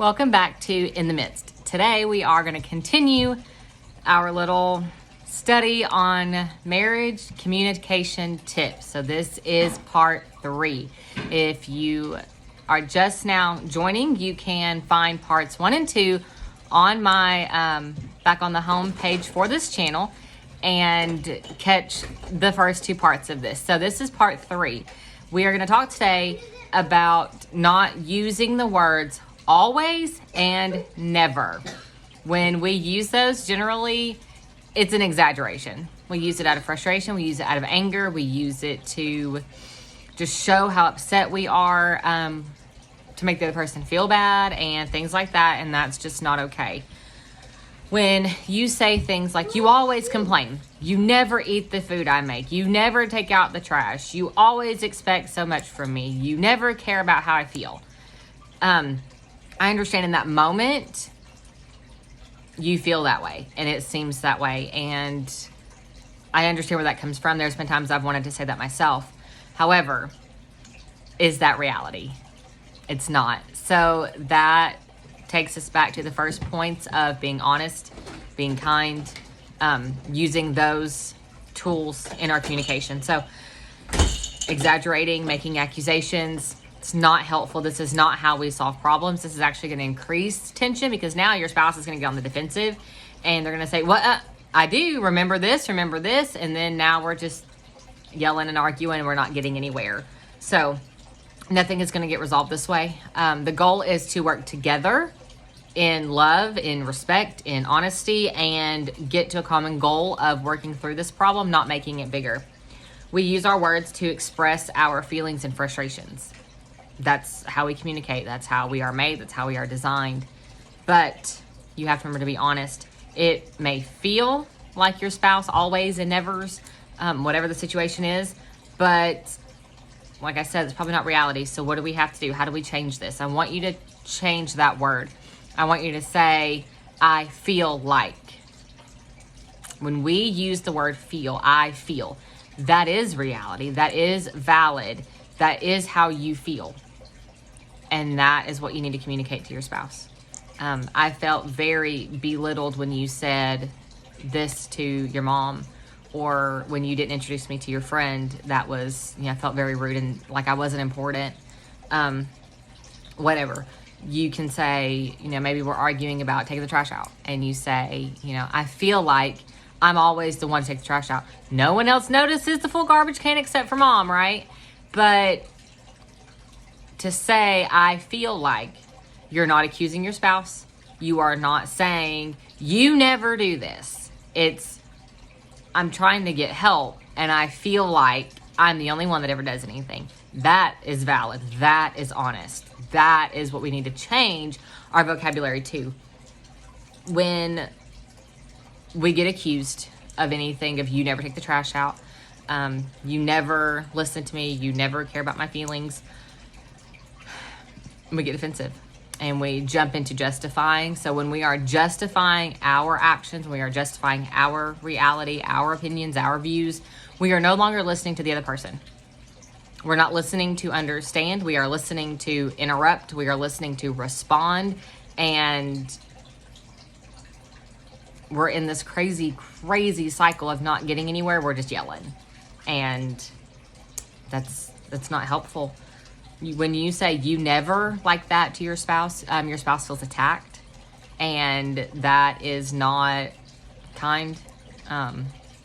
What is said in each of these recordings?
Welcome back to In the Midst. Today we are going to continue our little study on marriage communication tips. So this is part 3. If you are just now joining, you can find parts 1 and 2 on my back on the home page for this channel and catch the first 2 parts of this. So this is part 3. We are going to talk today about not using the words always and never. When we use those, generally it's an exaggeration. We use it out of frustration, we use it out of anger, we use it to just show how upset we are, to make the other person feel bad and things like that, and that's just not okay. When you say things like, you always complain, you never eat the food I make, you never take out the trash, you always expect so much from me, you never care about how I feel. I understand in that moment, you feel that way, and it seems that way, and I understand where that comes from. There's been times I've wanted to say that myself. However, is that reality? It's not. So that takes us back to the first points of being honest, being kind, using those tools in our communication. So exaggerating, making accusations, it's not helpful. This is not how we solve problems. This is actually going to increase tension because now your spouse is going to get on the defensive and they're going to say, well, I do remember this. And then now we're just yelling and arguing and we're not getting anywhere. So nothing is going to get resolved this way. The goal is to work together in love, in respect, in honesty, and get to a common goal of working through this problem, not making it bigger. We use our words to express our feelings and frustrations. That's how we communicate. That's how we are made. That's how we are designed. But you have to remember to be honest. It may feel like your spouse always and nevers, whatever the situation is. But like I said, it's probably not reality. So what do we have to do? How do we change this? I want you to change that word. I want you to say, I feel like. When we use the word feel, I feel, that is reality. That is valid. That is how you feel. And that is what you need to communicate to your spouse. I felt very belittled when you said this to your mom, or when you didn't introduce me to your friend. That was, I felt very rude and like I wasn't important. Whatever. You can say, maybe we're arguing about taking the trash out, and you say, I feel like I'm always the one to take the trash out. No one else notices the full garbage can except for mom, right? But to say, I feel like, you're not accusing your spouse. You are not saying, you never do this. It's, I'm trying to get help, and I feel like I'm the only one that ever does anything. That is valid. That is honest. That is what we need to change our vocabulary to. When we get accused of anything, of you never take the trash out, you never listen to me, you never care about my feelings, we get defensive and we jump into justifying. So when we are justifying our actions, we are justifying our reality, our opinions, our views, we are no longer listening to the other person. We're not listening to understand. We are listening to interrupt. We are listening to respond. And we're in this crazy, crazy cycle of not getting anywhere. We're just yelling. And that's not helpful. When you say you never like that to your spouse feels attacked. And that is not kind.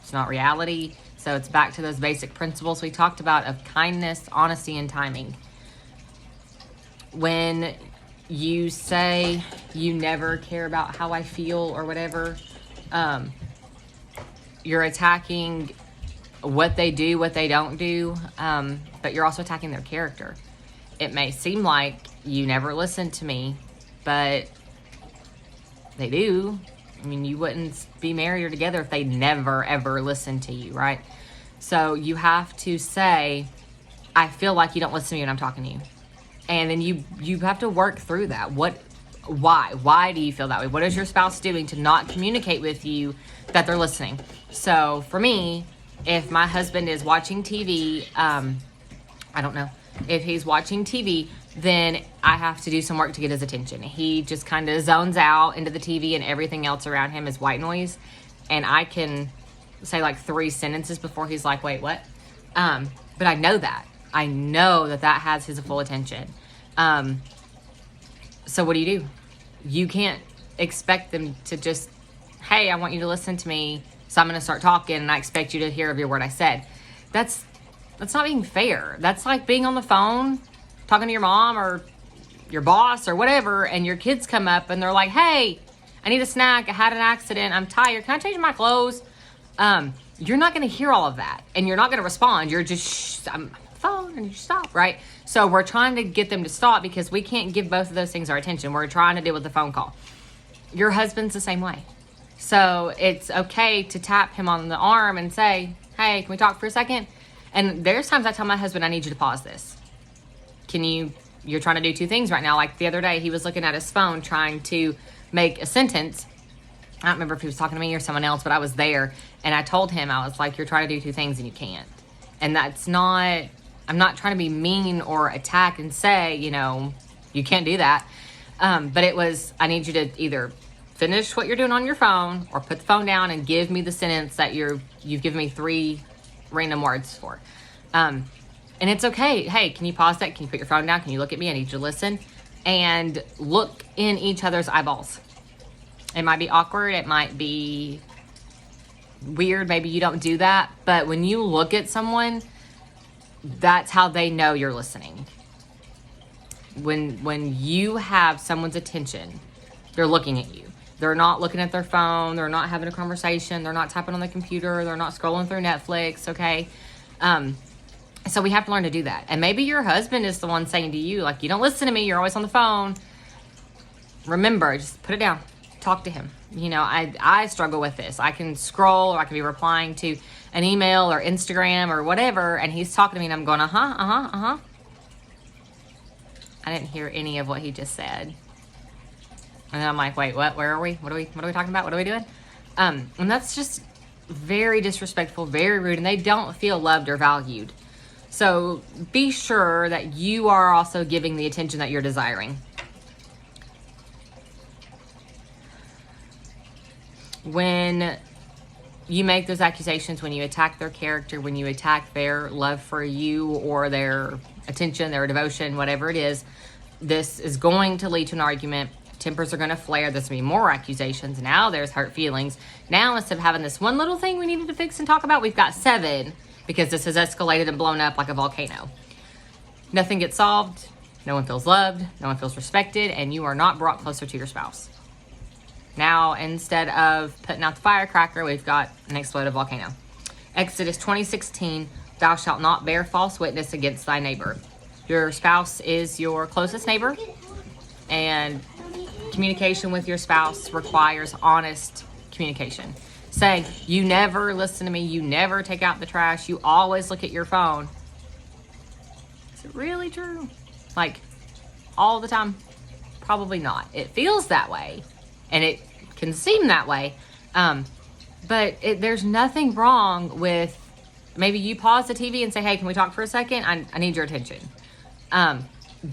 It's not reality. So it's back to those basic principles we talked about of kindness, honesty, and timing. When you say you never care about how I feel or whatever, you're attacking what they do, what they don't do, but you're also attacking their character. It may seem like you never listen to me, but they do. I mean, you wouldn't be married or together if they never, ever listened to you, right? So you have to say, I feel like you don't listen to me when I'm talking to you. And then you have to work through that. Why do you feel that way? What is your spouse doing to not communicate with you that they're listening? So for me, if my husband is watching TV, I don't know, if he's watching TV, then I have to do some work to get his attention. He just kind of zones out into the TV and everything else around him is white noise. And I can say like 3 sentences before he's like, wait, what? But I know that. I know that that has his full attention. So what do? You can't expect them to just, hey, I want you to listen to me, so I'm going to start talking and I expect you to hear every word I said. That's not being fair. That's like being on the phone talking to your mom or your boss or whatever, and your kids come up and they're like, hey, I need a snack, I had an accident, I'm tired, can I change my clothes? You're not going to hear all of that, and you're not going to respond. You're just, I'm on the phone, and you stop, right? So we're trying to get them to stop because we can't give both of those things our attention. We're trying to deal with the phone call. Your husband's the same way. So it's okay to tap him on the arm and say, hey, can we talk for a second? And there's times I tell my husband, I need you to pause this. You're trying to do 2 things right now. Like the other day, he was looking at his phone trying to make a sentence. I don't remember if he was talking to me or someone else, but I was there. And I told him, I was like, you're trying to do 2 things and you can't. And that's not, I'm not trying to be mean or attack and say, you can't do that. But it was, I need you to either finish what you're doing on your phone or put the phone down and give me the sentence that you've given me 3 random words for. And it's okay. Hey, can you pause that? Can you put your phone down? Can you look at me? I need you to listen and look in each other's eyeballs. It might be awkward. It might be weird. Maybe you don't do that. But when you look at someone, that's how they know you're listening. When you have someone's attention, they're looking at you. They're not looking at their phone. They're not having a conversation. They're not typing on the computer. They're not scrolling through Netflix, okay? So we have to learn to do that. And maybe your husband is the one saying to you, like, you don't listen to me. You're always on the phone. Remember, just put it down. Talk to him. I struggle with this. I can scroll, or I can be replying to an email or Instagram or whatever, and he's talking to me and I'm going, I didn't hear any of what he just said. And then I'm like, wait, what? Where are we? What are we talking about? What are we doing? And that's just very disrespectful, very rude, and they don't feel loved or valued. So be sure that you are also giving the attention that you're desiring. When you make those accusations, when you attack their character, when you attack their love for you or their attention, their devotion, whatever it is, this is going to lead to an argument. Tempers are going to flare. There's going to be more accusations. Now there's hurt feelings. Now, instead of having this one little thing we needed to fix and talk about, we've got 7 because this has escalated and blown up like a volcano. Nothing gets solved. No one feels loved. No one feels respected. And you are not brought closer to your spouse. Now, instead of putting out the firecracker, we've got an exploded volcano. Exodus 20:16, thou shalt not bear false witness against thy neighbor. Your spouse is your closest neighbor, and communication with your spouse requires honest communication. Saying, you never listen to me, you never take out the trash, you always look at your phone. Is it really true? Like, all the time? Probably not. It feels that way, and it can seem that way, but there's nothing wrong with maybe you pause the TV and say, hey, can we talk for a second? I need your attention.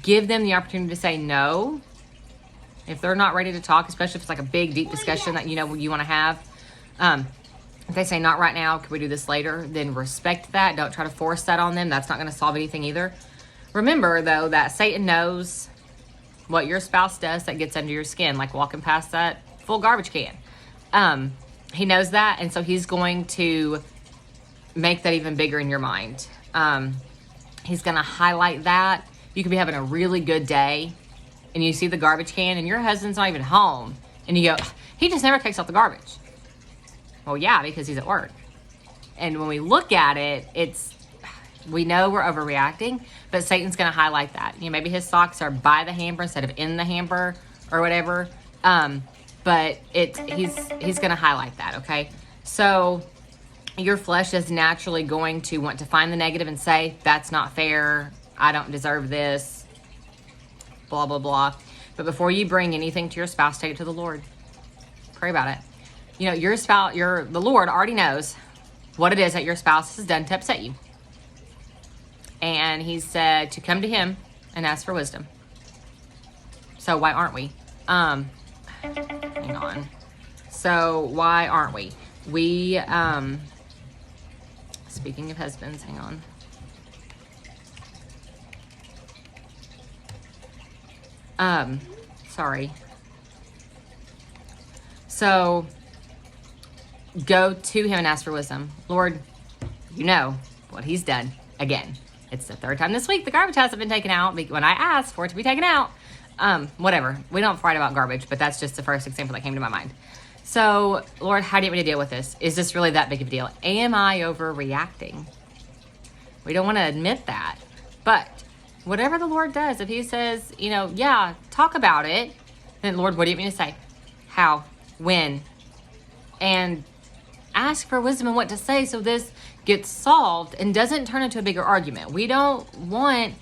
Give them the opportunity to say no. If they're not ready to talk, especially if it's like a big, deep discussion that you want to have, if they say not right now, can we do this later, then respect that. Don't try to force that on them. That's not going to solve anything either. Remember, though, that Satan knows what your spouse does that gets under your skin, like walking past that full garbage can. He knows that, and so he's going to make that even bigger in your mind. He's going to highlight that. You could be having a really good day, and you see the garbage can, and your husband's not even home, and you go, he just never takes out the garbage. Well, yeah, because he's at work. And when we look at it, we know we're overreacting, but Satan's going to highlight that. Maybe his socks are by the hamper instead of in the hamper or whatever. But he's going to highlight that, okay? So your flesh is naturally going to want to find the negative and say, that's not fair, I don't deserve this, blah, blah, blah. But before you bring anything to your spouse, take it to the Lord. Pray about it. Your spouse, the Lord already knows what it is that your spouse has done to upset you. And he said to come to him and ask for wisdom. So why aren't we? Hang on. So why aren't we? We, speaking of husbands, hang on. Sorry. So go to him and ask for wisdom. Lord, you know what he's done. Again, it's the third time this week the garbage hasn't been taken out when I asked for it to be taken out. Whatever. We don't fight about garbage, but that's just the first example that came to my mind. So, Lord, how do you want me to deal with this? Is this really that big of a deal? Am I overreacting? We don't want to admit that. But whatever the Lord does, if he says, yeah, talk about it, then Lord, what do you want me to say? How? When? And ask for wisdom on what to say so this gets solved and doesn't turn into a bigger argument. We don't want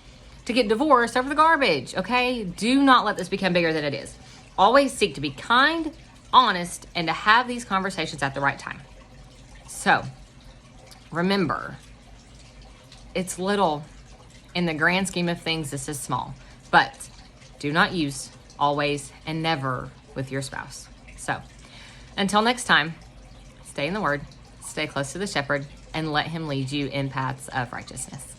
to get divorced over the garbage, okay? Do not let this become bigger than it is. Always seek to be kind, honest, and to have these conversations at the right time. So, remember, it's little. In the grand scheme of things, this is small. But do not use always and never with your spouse. So, until next time, stay in the Word, stay close to the shepherd, and let him lead you in paths of righteousness.